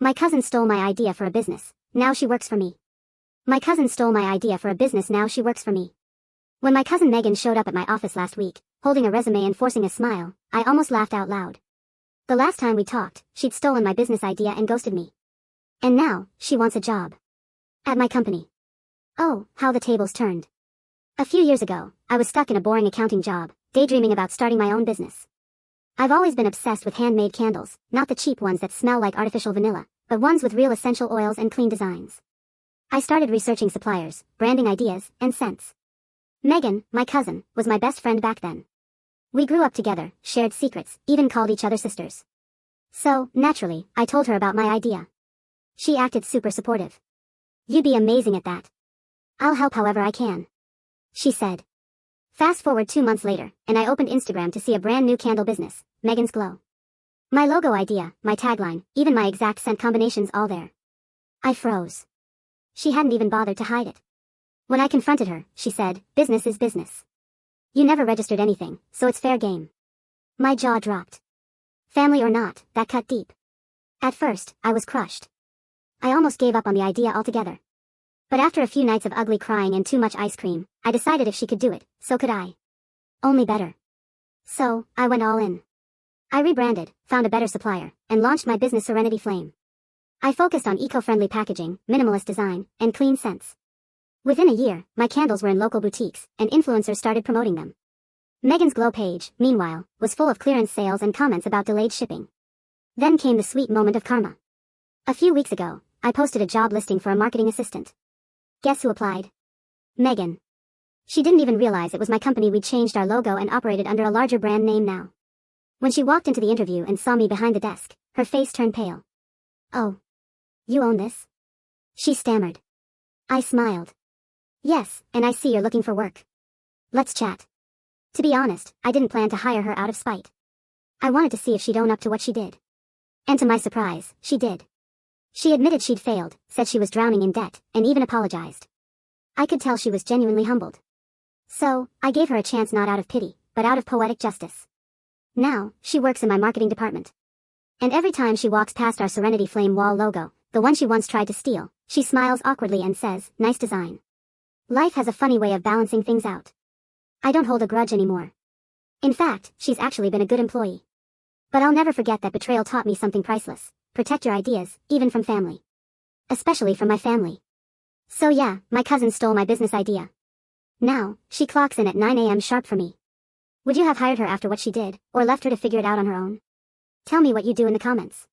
My cousin stole my idea for a business. Now she works for me. My cousin stole my idea for a business. Now she works for me. When my cousin Megan showed up at my office last week, holding a resume and forcing a smile, I almost laughed out loud. The last time we talked, she'd stolen my business idea and ghosted me. And now, she wants a job. At my company. Oh, how the tables turned. A few years ago, I was stuck in a boring accounting job, daydreaming about starting my own business. I've always been obsessed with handmade candles, not the cheap ones that smell like artificial vanilla, but ones with real essential oils and clean designs. I started researching suppliers, branding ideas, and scents. Megan, my cousin, was my best friend back then. We grew up together, shared secrets, even called each other sisters. So, naturally, I told her about my idea. She acted super supportive. "You'd be amazing at that. I'll help however I can," she said. Fast forward 2 months later, and I opened Instagram to see a brand new candle business, Megan's Glow. My logo idea, my tagline, even my exact scent combinations all there. I froze. She hadn't even bothered to hide it. When I confronted her, she said, "Business is business. You never registered anything, so it's fair game." My jaw dropped. Family or not, that cut deep. At first, I was crushed. I almost gave up on the idea altogether. But after a few nights of ugly crying and too much ice cream, I decided if she could do it, so could I. Only better. So, I went all in. I rebranded, found a better supplier, and launched my business Serenity Flame. I focused on eco-friendly packaging, minimalist design, and clean scents. Within a year, my candles were in local boutiques, and influencers started promoting them. Megan's Glow page, meanwhile, was full of clearance sales and comments about delayed shipping. Then came the sweet moment of karma. A few weeks ago, I posted a job listing for a marketing assistant. Guess who applied? Megan. She didn't even realize it was my company. We'd changed our logo and operated under a larger brand name now. When she walked into the interview and saw me behind the desk, her face turned pale. "Oh. You own this?" she stammered. I smiled. "Yes, and I see you're looking for work. Let's chat." To be honest, I didn't plan to hire her out of spite. I wanted to see if she'd own up to what she did. And to my surprise, she did. She admitted she'd failed, said she was drowning in debt, and even apologized. I could tell she was genuinely humbled. So, I gave her a chance not out of pity, but out of poetic justice. Now, she works in my marketing department. And every time she walks past our Serenity Flame wall logo, the one she once tried to steal, she smiles awkwardly and says, "Nice design." Life has a funny way of balancing things out. I don't hold a grudge anymore. In fact, she's actually been a good employee. But I'll never forget that betrayal taught me something priceless. Protect your ideas, even from family. Especially from my family. So yeah, my cousin stole my business idea. Now, she clocks in at 9 a.m. sharp for me. Would you have hired her after what she did, or left her to figure it out on her own? Tell me what you do in the comments.